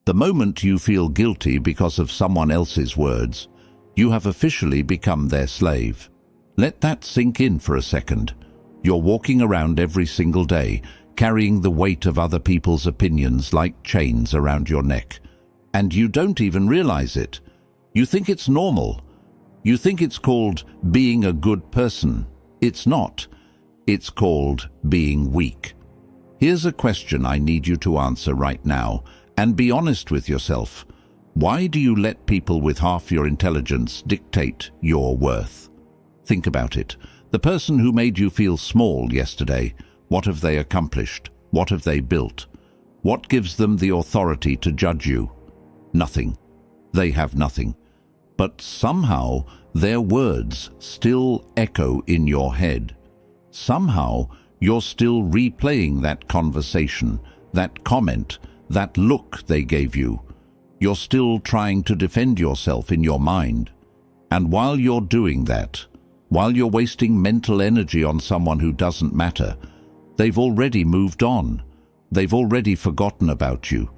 The moment you feel guilty because of someone else's words, you have officially become their slave. Let that sink in for a second. You're walking around every single day, carrying the weight of other people's opinions like chains around your neck. And you don't even realize it. You think it's normal. You think it's called being a good person. It's not. It's called being weak. Here's a question I need you to answer right now, and be honest with yourself. Why do you let people with half your intelligence dictate your worth? Think about it. The person who made you feel small yesterday, what have they accomplished? What have they built? What gives them the authority to judge you? Nothing. They have nothing. But somehow their words still echo in your head. Somehow you're still replaying that conversation, that comment, that look they gave you. You're still trying to defend yourself in your mind. And while you're doing that, while you're wasting mental energy on someone who doesn't matter, they've already moved on. They've already forgotten about you.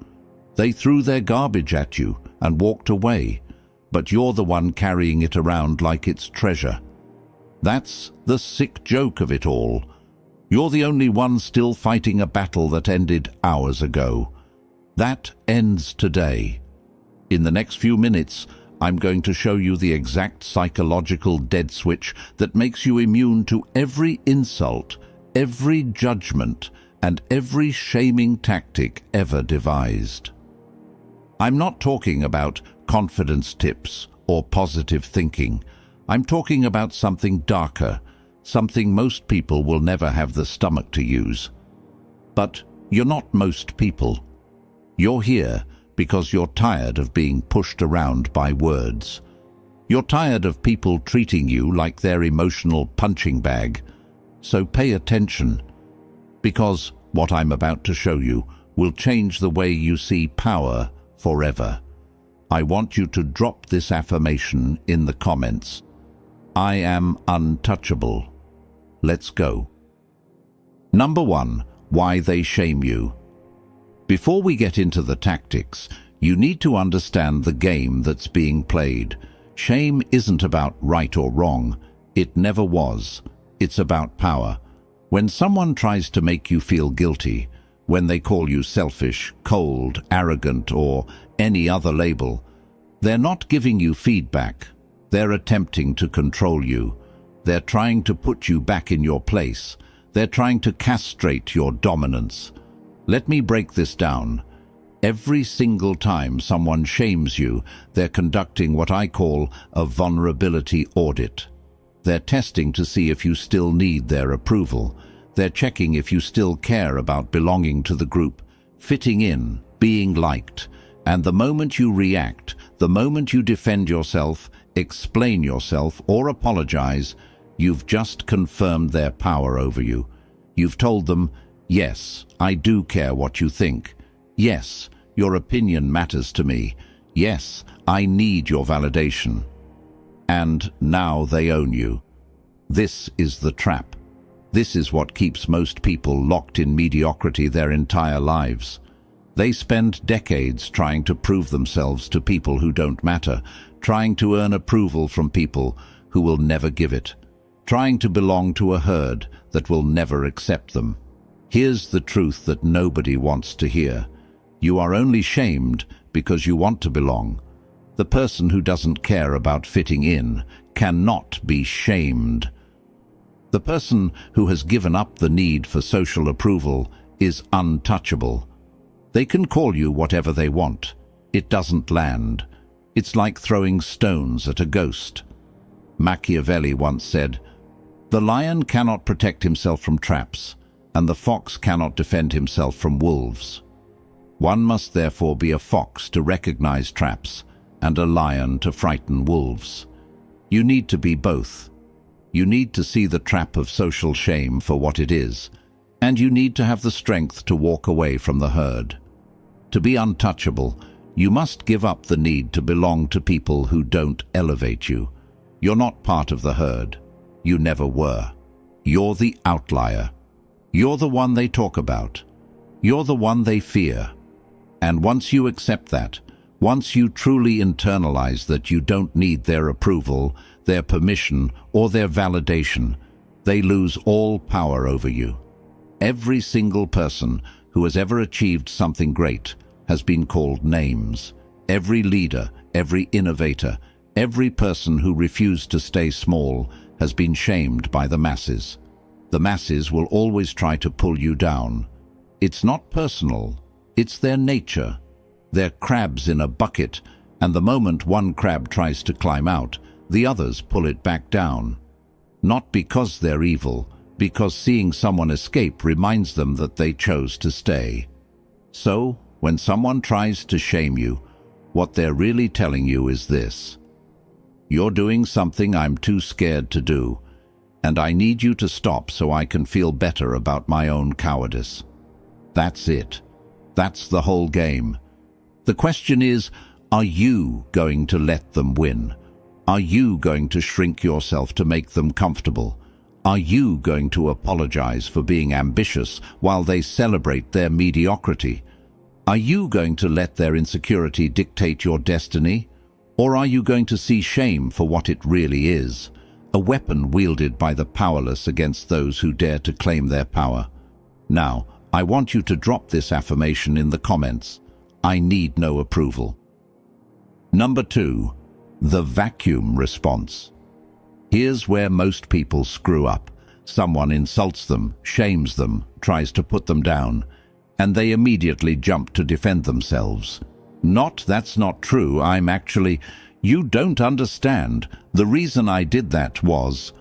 They threw their garbage at you and walked away, but you're the one carrying it around like it's treasure. That's the sick joke of it all. You're the only one still fighting a battle that ended hours ago. That ends today. In the next few minutes, I'm going to show you the exact psychological dead switch that makes you immune to every insult, every judgment, and every shaming tactic ever devised. I'm not talking about confidence tips or positive thinking. I'm talking about something darker, something most people will never have the stomach to use. But you're not most people. You're here because you're tired of being pushed around by words. You're tired of people treating you like their emotional punching bag. So pay attention, because what I'm about to show you will change the way you see power forever. I want you to drop this affirmation in the comments. I am untouchable. Let's go. Number 1, why they shame you. Before we get into the tactics, you need to understand the game that's being played. Shame isn't about right or wrong. It never was. It's about power. When someone tries to make you feel guilty, when they call you selfish, cold, arrogant, or any other label, they're not giving you feedback. They're attempting to control you. They're trying to put you back in your place. They're trying to castrate your dominance. Let me break this down. Every single time someone shames you, they're conducting what I call a vulnerability audit. They're testing to see if you still need their approval. They're checking if you still care about belonging to the group, fitting in, being liked. And the moment you react, the moment you defend yourself, explain yourself, or apologize, you've just confirmed their power over you. You've told them, yes, I do care what you think. Yes, your opinion matters to me. Yes, I need your validation. And now they own you. This is the trap. This is what keeps most people locked in mediocrity their entire lives. They spend decades trying to prove themselves to people who don't matter, trying to earn approval from people who will never give it, trying to belong to a herd that will never accept them. Here's the truth that nobody wants to hear. You are only shamed because you want to belong. The person who doesn't care about fitting in cannot be shamed. The person who has given up the need for social approval is untouchable. They can call you whatever they want. It doesn't land. It's like throwing stones at a ghost. Machiavelli once said, "The lion cannot protect himself from traps, and the fox cannot defend himself from wolves." One must therefore be a fox to recognize traps, and a lion to frighten wolves. You need to be both. You need to see the trap of social shame for what it is, and you need to have the strength to walk away from the herd. To be untouchable, you must give up the need to belong to people who don't elevate you. You're not part of the herd. You never were. You're the outlier. You're the one they talk about. You're the one they fear. And once you accept that, once you truly internalize that you don't need their approval, their permission, or their validation, they lose all power over you. Every single person who has ever achieved something great has been called names. Every leader, every innovator, every person who refused to stay small has been shamed by the masses. The masses will always try to pull you down. It's not personal, it's their nature. They're crabs in a bucket, and the moment one crab tries to climb out, the others pull it back down. Not because they're evil, because seeing someone escape reminds them that they chose to stay. So, when someone tries to shame you, what they're really telling you is this: you're doing something I'm too scared to do, and I need you to stop so I can feel better about my own cowardice. That's it. That's the whole game. The question is, are you going to let them win? Are you going to shrink yourself to make them comfortable? Are you going to apologize for being ambitious while they celebrate their mediocrity? Are you going to let their insecurity dictate your destiny? Or are you going to see shame for what it really is? A weapon wielded by the powerless against those who dare to claim their power. Now, I want you to drop this affirmation in the comments. I need no approval. Number 2. The vacuum response. Here's where most people screw up. Someone insults them, shames them, tries to put them down, and they immediately jump to defend themselves. That's not true. You don't understand. The reason I did that was,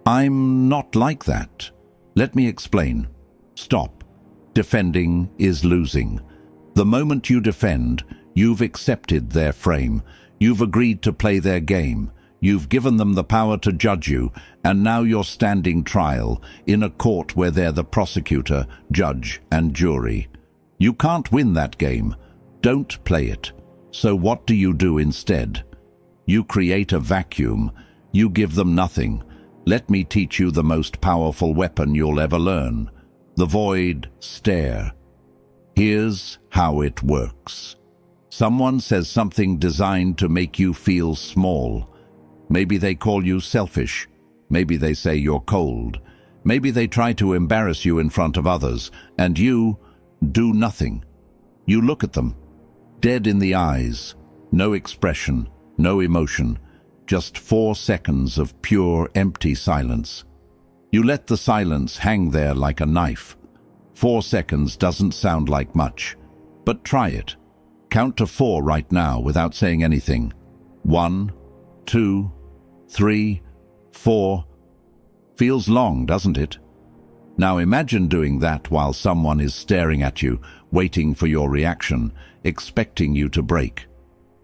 I'm not like that. Let me explain. Stop. Defending is losing. The moment you defend, you've accepted their frame. You've agreed to play their game. You've given them the power to judge you, and now you're standing trial in a court where they're the prosecutor, judge, and jury. You can't win that game. Don't play it. So what do you do instead? You create a vacuum. You give them nothing. Let me teach you the most powerful weapon you'll ever learn. The void stare. Here's how it works. Someone says something designed to make you feel small. Maybe they call you selfish. Maybe they say you're cold. Maybe they try to embarrass you in front of others, and you do nothing. You look at them, dead in the eyes, no expression, no emotion, just 4 seconds of pure, empty silence. You let the silence hang there like a knife. 4 seconds doesn't sound like much, but try it. Count to 4 right now without saying anything. 1, 2, 3, 4. Feels long, doesn't it? Now imagine doing that while someone is staring at you, waiting for your reaction, expecting you to break.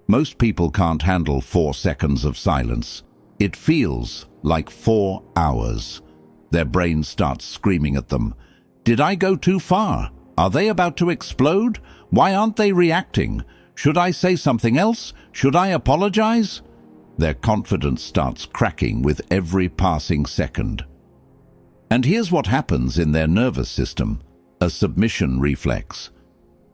Most people can't handle 4 seconds of silence. It feels like 4 hours. Their brain starts screaming at them. Did I go too far? Are they about to explode? Why aren't they reacting? Should I say something else? Should I apologize? Their confidence starts cracking with every passing second. And here's what happens in their nervous system: a submission reflex.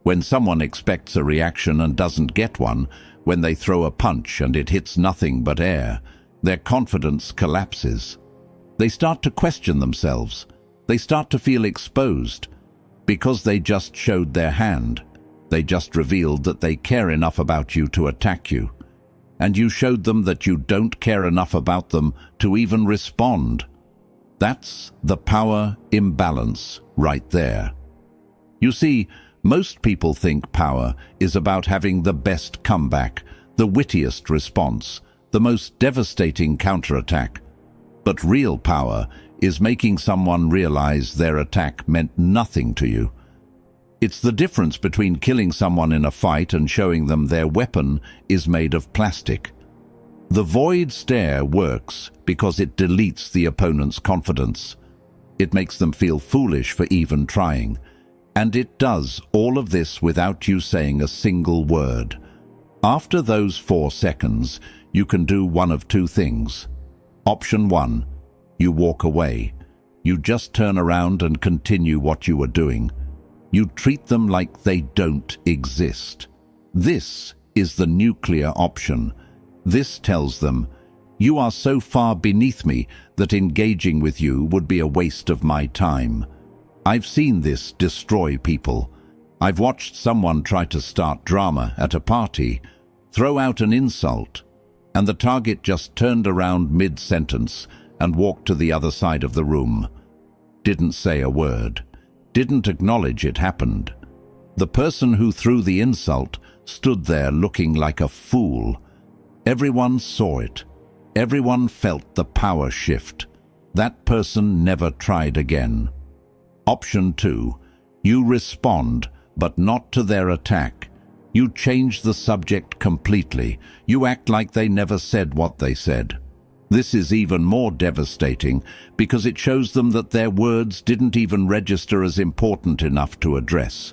When someone expects a reaction and doesn't get one, when they throw a punch and it hits nothing but air, their confidence collapses. They start to question themselves. They start to feel exposed. Because they just showed their hand. They just revealed that they care enough about you to attack you. And you showed them that you don't care enough about them to even respond. That's the power imbalance right there. You see, most people think power is about having the best comeback, the wittiest response, the most devastating counterattack. But real power is making someone realize their attack meant nothing to you. It's the difference between killing someone in a fight and showing them their weapon is made of plastic. The void stare works because it deletes the opponent's confidence. It makes them feel foolish for even trying. And it does all of this without you saying a single word. After those 4 seconds, you can do one of 2 things. Option 1, you walk away. You just turn around and continue what you were doing. You treat them like they don't exist. This is the nuclear option. This tells them, you are so far beneath me that engaging with you would be a waste of my time. I've seen this destroy people. I've watched someone try to start drama at a party, throw out an insult, and the target just turned around mid-sentence and walked to the other side of the room. Didn't say a word. Didn't acknowledge it happened. The person who threw the insult stood there looking like a fool. Everyone saw it. Everyone felt the power shift. That person never tried again. Option 2. You respond, but not to their attack. You change the subject completely. You act like they never said what they said. This is even more devastating because it shows them that their words didn't even register as important enough to address.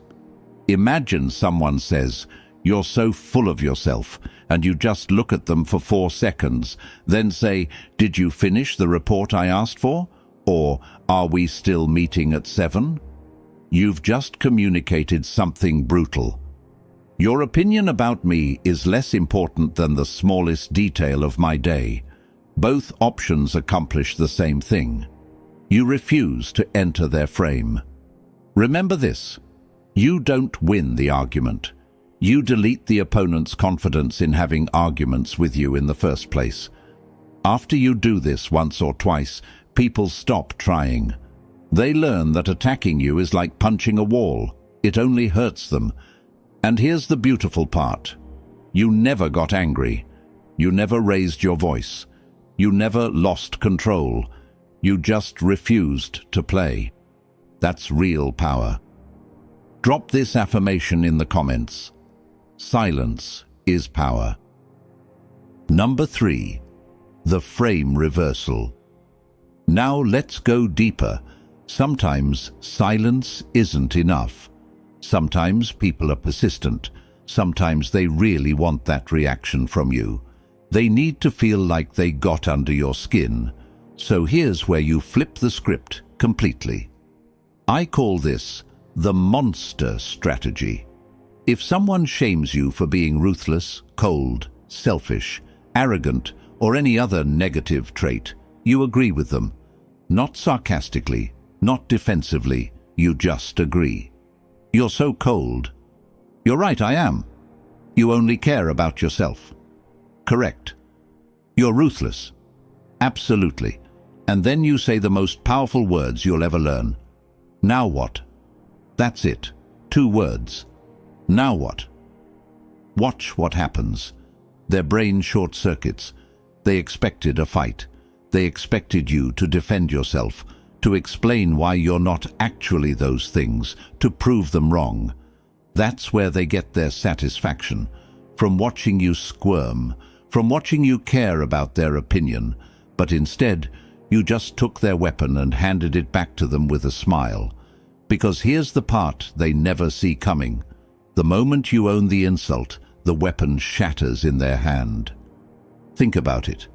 Imagine someone says, "You're so full of yourself," and you just look at them for 4 seconds, then say, "Did you finish the report I asked for?" Or, "Are we still meeting at 7?" You've just communicated something brutal. Your opinion about me is less important than the smallest detail of my day. Both options accomplish the same thing. You refuse to enter their frame. Remember this: you don't win the argument. You delete the opponent's confidence in having arguments with you in the first place. After you do this once or twice, people stop trying. They learn that attacking you is like punching a wall. It only hurts them. And here's the beautiful part. You never got angry. You never raised your voice. You never lost control. You just refused to play. That's real power. Drop this affirmation in the comments. Silence is power. Number 3. The frame reversal. Now let's go deeper. Sometimes silence isn't enough. Sometimes people are persistent. Sometimes they really want that reaction from you. They need to feel like they got under your skin. So here's where you flip the script completely. I call this the monster strategy. If someone shames you for being ruthless, cold, selfish, arrogant, or any other negative trait, you agree with them. Not sarcastically, not defensively, you just agree. You're so cold. You're right, I am. You only care about yourself. Correct. You're ruthless. Absolutely. And then you say the most powerful words you'll ever learn. Now what? That's it. 2 words. Now what? Watch what happens. Their brain short circuits. They expected a fight. They expected you to defend yourself, to explain why you're not actually those things, to prove them wrong. That's where they get their satisfaction, from watching you squirm, from watching you care about their opinion, but instead you just took their weapon and handed it back to them with a smile. Because here's the part they never see coming. The moment you own the insult, the weapon shatters in their hand. Think about it.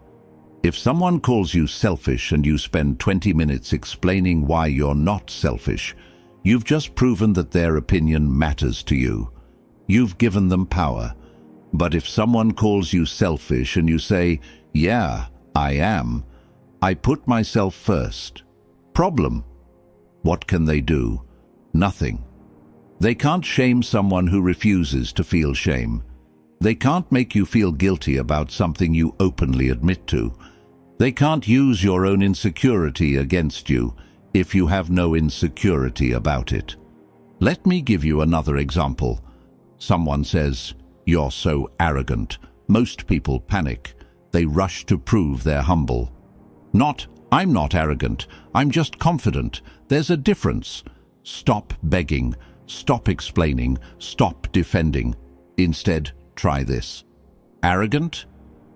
If someone calls you selfish and you spend 20 minutes explaining why you're not selfish, you've just proven that their opinion matters to you. You've given them power. But if someone calls you selfish and you say, "Yeah, I am. I put myself first." Problem. What can they do? Nothing. They can't shame someone who refuses to feel shame. They can't make you feel guilty about something you openly admit to. They can't use your own insecurity against you if you have no insecurity about it. Let me give you another example. Someone says, "You're so arrogant." Most people panic. They rush to prove they're humble. Not, "I'm not arrogant. I'm just confident." There's a difference. Stop begging. Stop explaining. Stop defending. Instead, try this. Arrogant?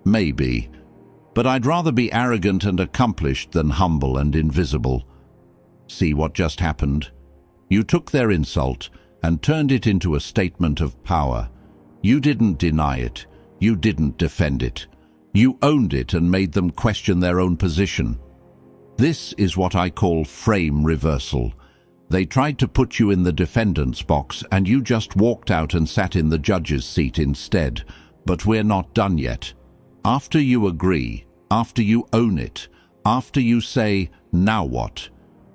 Maybe. But I'd rather be arrogant and accomplished than humble and invisible. See what just happened? You took their insult and turned it into a statement of power. You didn't deny it. You didn't defend it. You owned it and made them question their own position. This is what I call frame reversal. They tried to put you in the defendant's box and you just walked out and sat in the judge's seat instead. But we're not done yet. After you agree, after you own it, after you say, "Now what?"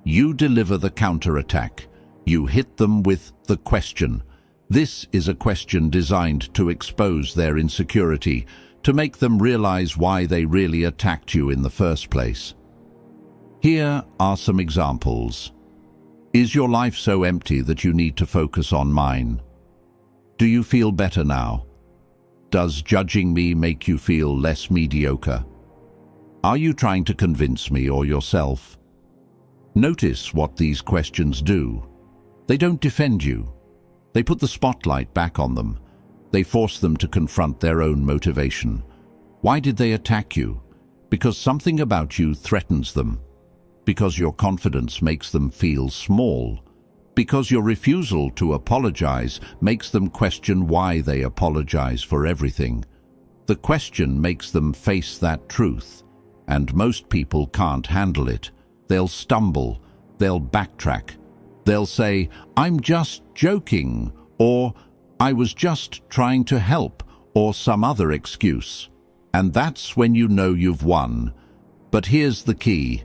you deliver the counterattack. You hit them with the question. This is a question designed to expose their insecurity, to make them realize why they really attacked you in the first place. Here are some examples. Is your life so empty that you need to focus on mine? Do you feel better now? Does judging me make you feel less mediocre? Are you trying to convince me or yourself? Notice what these questions do. They don't defend you. They put the spotlight back on them. They force them to confront their own motivation. Why did they attack you? Because something about you threatens them. Because your confidence makes them feel small. Because your refusal to apologize makes them question why they apologize for everything. The question makes them face that truth, and most people can't handle it. They'll stumble, they'll backtrack. They'll say, "I'm just joking," or "I was just trying to help," or some other excuse. And that's when you know you've won. But here's the key.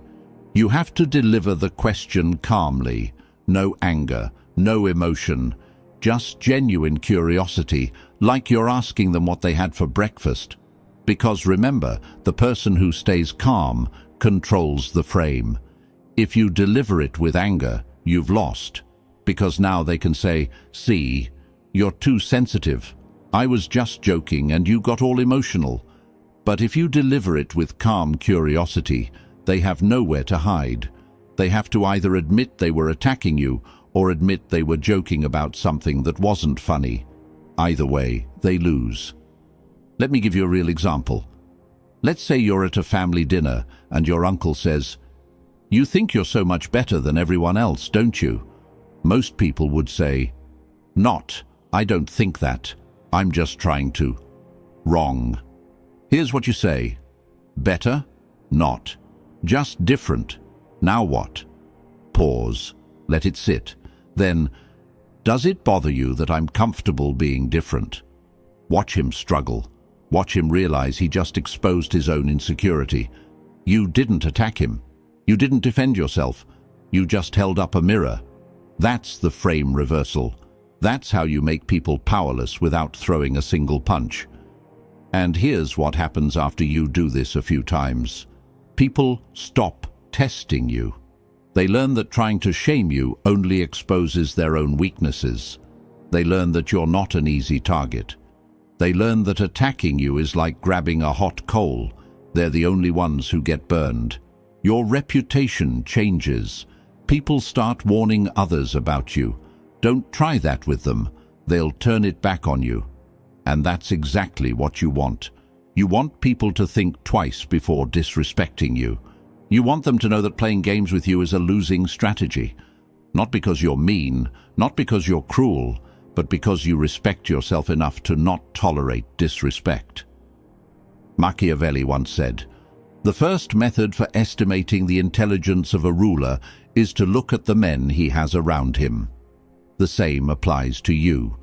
You have to deliver the question calmly. No anger, no emotion, just genuine curiosity, like you're asking them what they had for breakfast. Because remember, the person who stays calm controls the frame. If you deliver it with anger, you've lost. Because now they can say, "See, you're too sensitive. I was just joking and you got all emotional." But if you deliver it with calm curiosity, they have nowhere to hide. They have to either admit they were attacking you or admit they were joking about something that wasn't funny. Either way, they lose. Let me give you a real example. Let's say you're at a family dinner and your uncle says, "You think you're so much better than everyone else, don't you?" Most people would say, "Not, I don't think that. I'm just trying to." Wrong. Here's what you say. Better? Not. Just different. Now what? Pause. Let it sit. Then, does it bother you that I'm comfortable being different? Watch him struggle. Watch him realize he just exposed his own insecurity. You didn't attack him. You didn't defend yourself. You just held up a mirror. That's the frame reversal. That's how you make people powerless without throwing a single punch. And here's what happens after you do this a few times. People stop testing you. They learn that trying to shame you only exposes their own weaknesses. They learn that you're not an easy target. They learn that attacking you is like grabbing a hot coal. They're the only ones who get burned. Your reputation changes. People start warning others about you. Don't try that with them. They'll turn it back on you. And that's exactly what you want. You want people to think twice before disrespecting you. You want them to know that playing games with you is a losing strategy. Not because you're mean, not because you're cruel, but because you respect yourself enough to not tolerate disrespect. Machiavelli once said, "The first method for estimating the intelligence of a ruler is to look at the men he has around him." The same applies to you.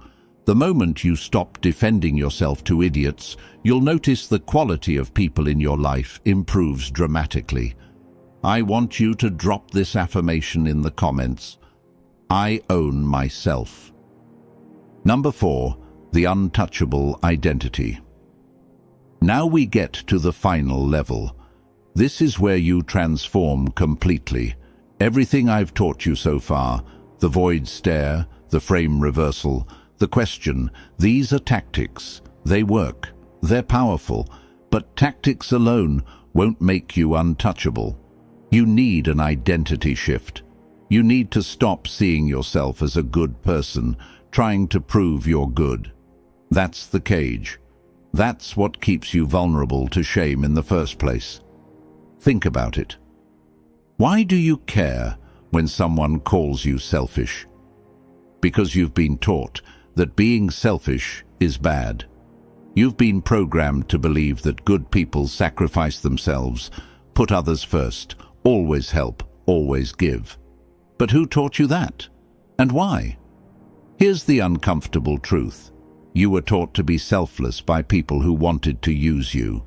The moment you stop defending yourself to idiots, you'll notice the quality of people in your life improves dramatically. I want you to drop this affirmation in the comments. I own myself. Number 4, the untouchable identity. Now we get to the final level. This is where you transform completely. Everything I've taught you so far, the void stare, the frame reversal, the question, these are tactics. They work. They're powerful. But tactics alone won't make you untouchable. You need an identity shift. You need to stop seeing yourself as a good person, trying to prove you're good. That's the cage. That's what keeps you vulnerable to shame in the first place. Think about it. Why do you care when someone calls you selfish? Because you've been taught that being selfish is bad. You've been programmed to believe that good people sacrifice themselves, put others first, always help, always give. But who taught you that? And why? Here's the uncomfortable truth. You were taught to be selfless by people who wanted to use you.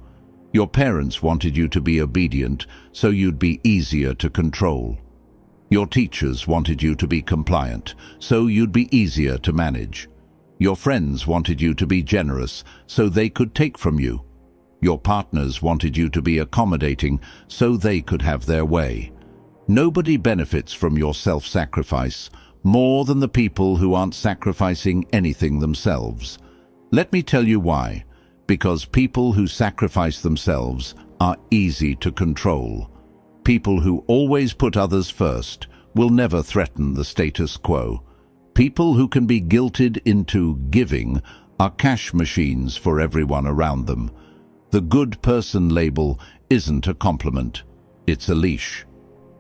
Your parents wanted you to be obedient so you'd be easier to control. Your teachers wanted you to be compliant so you'd be easier to manage. Your friends wanted you to be generous so they could take from you. Your partners wanted you to be accommodating so they could have their way. Nobody benefits from your self-sacrifice more than the people who aren't sacrificing anything themselves. Let me tell you why. Because people who sacrifice themselves are easy to control. People who always put others first will never threaten the status quo. People who can be guilted into giving are cash machines for everyone around them. The good person label isn't a compliment, it's a leash.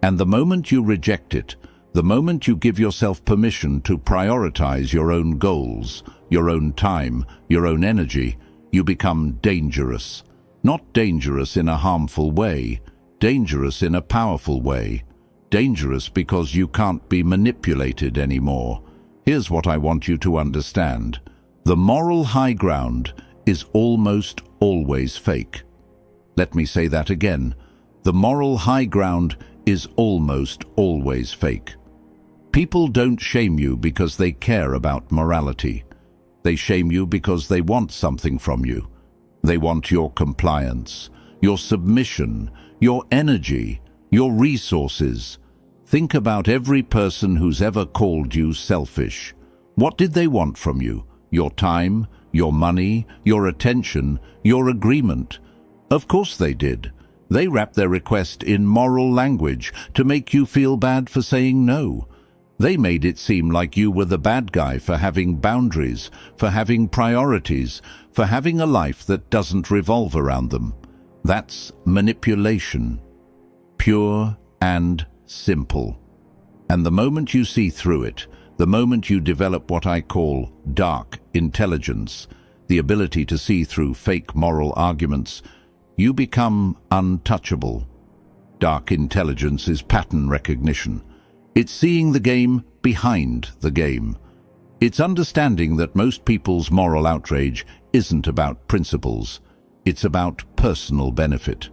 And the moment you reject it, the moment you give yourself permission to prioritize your own goals, your own time, your own energy, you become dangerous. Not dangerous in a harmful way, dangerous in a powerful way. Dangerous because you can't be manipulated anymore. Here's what I want you to understand. The moral high ground is almost always fake. Let me say that again. The moral high ground is almost always fake. People don't shame you because they care about morality. They shame you because they want something from you. They want your compliance, your submission, your energy, your resources. Think about every person who's ever called you selfish. What did they want from you? Your time, your money, your attention, your agreement? Of course they did. They wrapped their request in moral language to make you feel bad for saying no. They made it seem like you were the bad guy for having boundaries, for having priorities, for having a life that doesn't revolve around them. That's manipulation. Pure and simple. And the moment you see through it, the moment you develop what I call dark intelligence, the ability to see through fake moral arguments, you become untouchable. Dark intelligence is pattern recognition. It's seeing the game behind the game. It's understanding that most people's moral outrage isn't about principles. It's about personal benefit.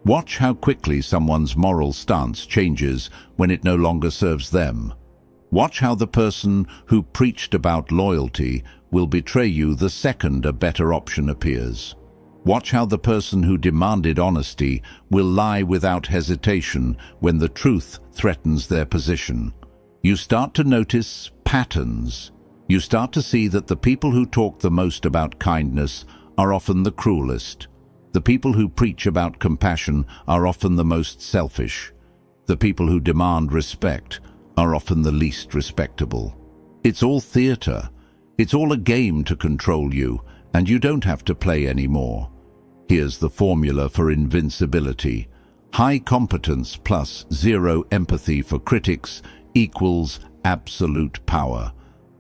Watch how quickly someone's moral stance changes when it no longer serves them. Watch how the person who preached about loyalty will betray you the second a better option appears. Watch how the person who demanded honesty will lie without hesitation when the truth threatens their position. You start to notice patterns. You start to see that the people who talk the most about kindness are often the cruelest. The people who preach about compassion are often the most selfish. The people who demand respect are often the least respectable. It's all theater. It's all a game to control you, and you don't have to play anymore. Here's the formula for invincibility. High competence plus zero empathy for critics equals absolute power.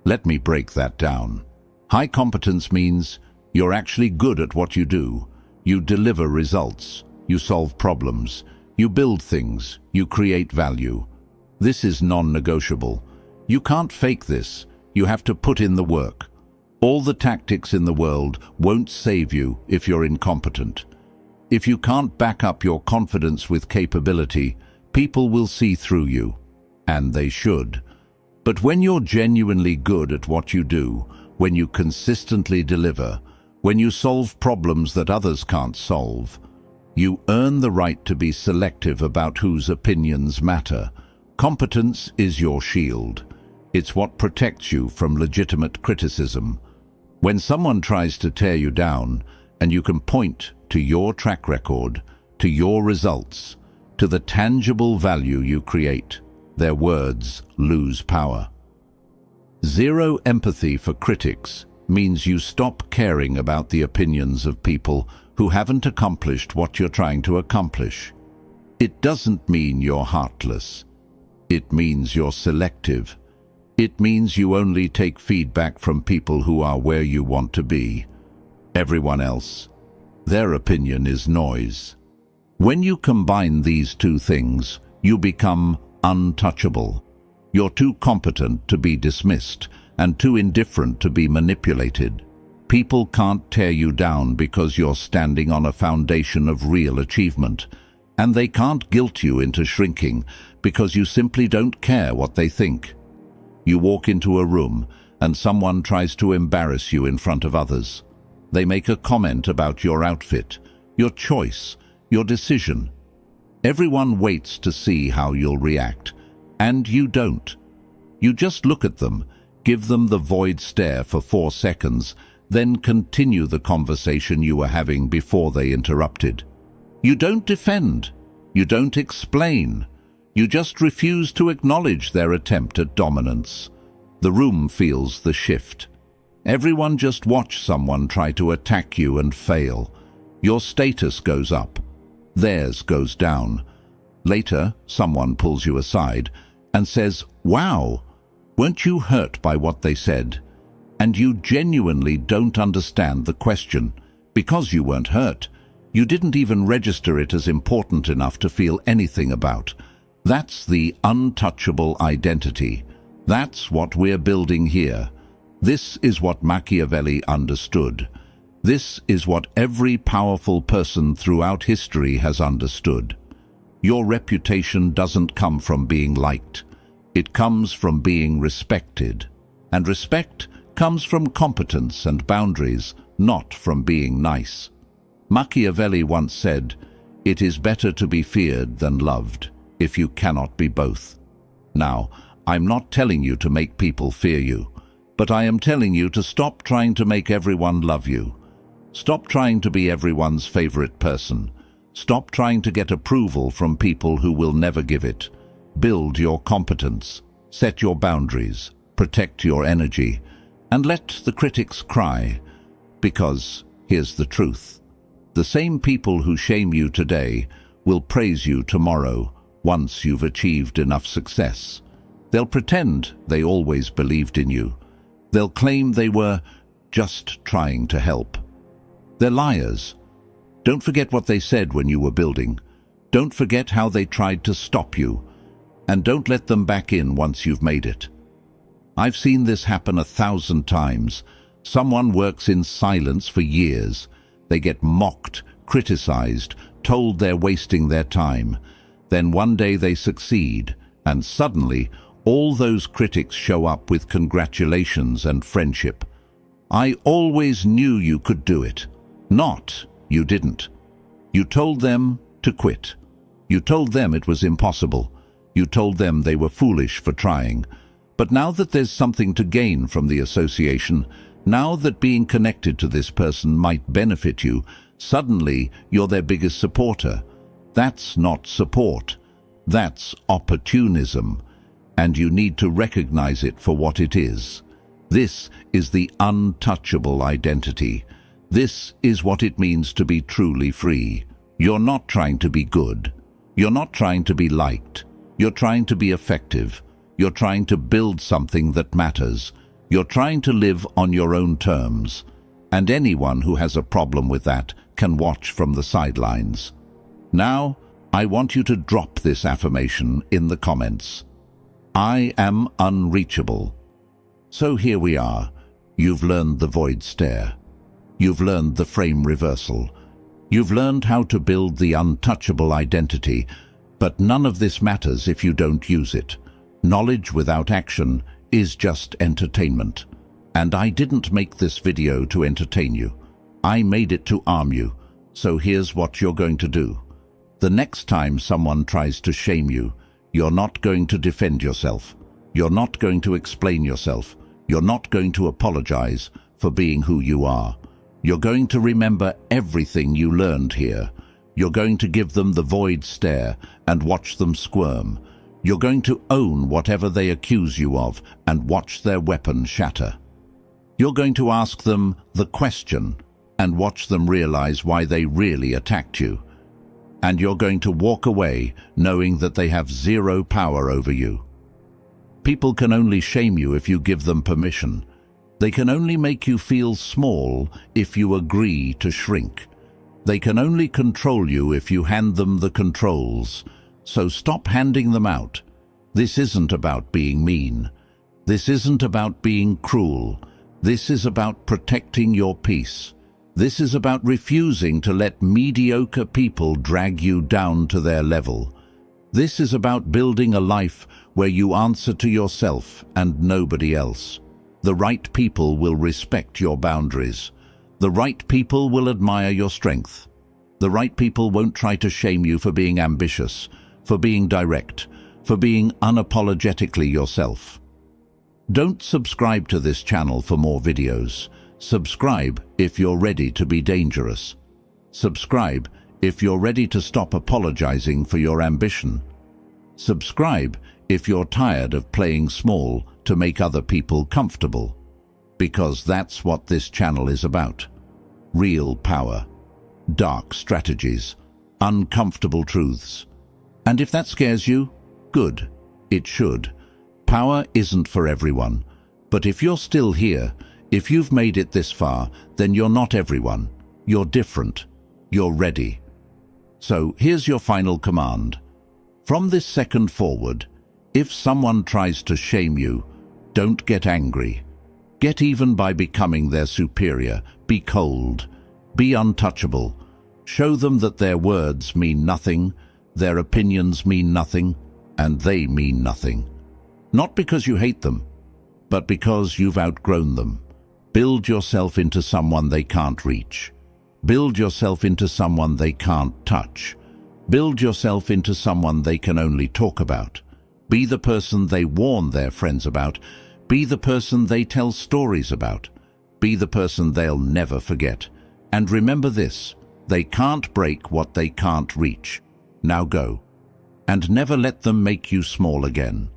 Let me break that down. High competence means you're actually good at what you do. You deliver results. You solve problems. You build things. You create value. This is non-negotiable. You can't fake this. You have to put in the work. All the tactics in the world won't save you if you're incompetent. If you can't back up your confidence with capability, people will see through you. And they should. But when you're genuinely good at what you do, when you consistently deliver, when you solve problems that others can't solve, you earn the right to be selective about whose opinions matter. Competence is your shield. It's what protects you from legitimate criticism. When someone tries to tear you down, and you can point to your track record, to your results, to the tangible value you create, their words lose power. Zero empathy for critics means you stop caring about the opinions of people who haven't accomplished what you're trying to accomplish. It doesn't mean you're heartless. It means you're selective. It means you only take feedback from people who are where you want to be. Everyone else, their opinion is noise. When you combine these two things, you become untouchable. You're too competent to be dismissed and too indifferent to be manipulated. People can't tear you down because you're standing on a foundation of real achievement, and they can't guilt you into shrinking because you simply don't care what they think. You walk into a room and someone tries to embarrass you in front of others. They make a comment about your outfit, your choice, your decision. Everyone waits to see how you'll react, and you don't. You just look at them, give them the void stare for 4 seconds, then continue the conversation you were having before they interrupted. You don't defend. You don't explain. You just refuse to acknowledge their attempt at dominance. The room feels the shift. Everyone just watch someone try to attack you and fail. Your status goes up. Theirs goes down. Later, someone pulls you aside and says, "Wow, weren't you hurt by what they said?" And you genuinely don't understand the question. Because you weren't hurt, you didn't even register it as important enough to feel anything about. That's the untouchable identity. That's what we're building here. This is what Machiavelli understood. This is what every powerful person throughout history has understood. Your reputation doesn't come from being liked. It comes from being respected. And respect comes from competence and boundaries, not from being nice. Machiavelli once said, "It is better to be feared than loved, if you cannot be both." Now, I'm not telling you to make people fear you, but I am telling you to stop trying to make everyone love you. Stop trying to be everyone's favorite person. Stop trying to get approval from people who will never give it. Build your competence, set your boundaries, protect your energy, and let the critics cry. Because here's the truth. The same people who shame you today will praise you tomorrow once you've achieved enough success. They'll pretend they always believed in you. They'll claim they were just trying to help. They're liars. Don't forget what they said when you were building. Don't forget how they tried to stop you. And don't let them back in once you've made it. I've seen this happen 1,000 times. Someone works in silence for years. They get mocked, criticized, told they're wasting their time. Then one day they succeed, and suddenly all those critics show up with congratulations and friendship. "I always knew you could do it." Not, "You didn't." You told them to quit. You told them it was impossible. You told them they were foolish for trying. But now that there's something to gain from the association, now that being connected to this person might benefit you, suddenly you're their biggest supporter. That's not support. That's opportunism. And you need to recognize it for what it is. This is the untouchable identity. This is what it means to be truly free. You're not trying to be good. You're not trying to be liked. You're trying to be effective. You're trying to build something that matters. You're trying to live on your own terms. And anyone who has a problem with that can watch from the sidelines. Now, I want you to drop this affirmation in the comments. I am unreachable. So here we are. You've learned the void stare. You've learned the frame reversal. You've learned how to build the untouchable identity, but none of this matters if you don't use it. Knowledge without action is just entertainment. And I didn't make this video to entertain you. I made it to arm you. So here's what you're going to do. The next time someone tries to shame you, you're not going to defend yourself. You're not going to explain yourself. You're not going to apologize for being who you are. You're going to remember everything you learned here. You're going to give them the void stare and watch them squirm. You're going to own whatever they accuse you of and watch their weapon shatter. You're going to ask them the question and watch them realize why they really attacked you. And you're going to walk away knowing that they have zero power over you. People can only shame you if you give them permission. They can only make you feel small if you agree to shrink. They can only control you if you hand them the controls. So stop handing them out. This isn't about being mean. This isn't about being cruel. This is about protecting your peace. This is about refusing to let mediocre people drag you down to their level. This is about building a life where you answer to yourself and nobody else. The right people will respect your boundaries. The right people will admire your strength. The right people won't try to shame you for being ambitious, for being direct, for being unapologetically yourself. Don't subscribe to this channel for more videos. Subscribe if you're ready to be dangerous. Subscribe if you're ready to stop apologizing for your ambition. Subscribe if you're tired of playing small to make other people comfortable. Because that's what this channel is about. Real power, dark strategies, uncomfortable truths. And if that scares you, good, it should. Power isn't for everyone, but if you're still here, if you've made it this far, then you're not everyone. You're different. You're ready. So here's your final command. From this second forward, if someone tries to shame you, don't get angry. Get even by becoming their superior. Be cold. Be untouchable. Show them that their words mean nothing, their opinions mean nothing, and they mean nothing. Not because you hate them, but because you've outgrown them. Build yourself into someone they can't reach. Build yourself into someone they can't touch. Build yourself into someone they can only talk about. Be the person they warn their friends about. Be the person they tell stories about. Be the person they'll never forget. And remember this, they can't break what they can't reach. Now go. And never let them make you small again.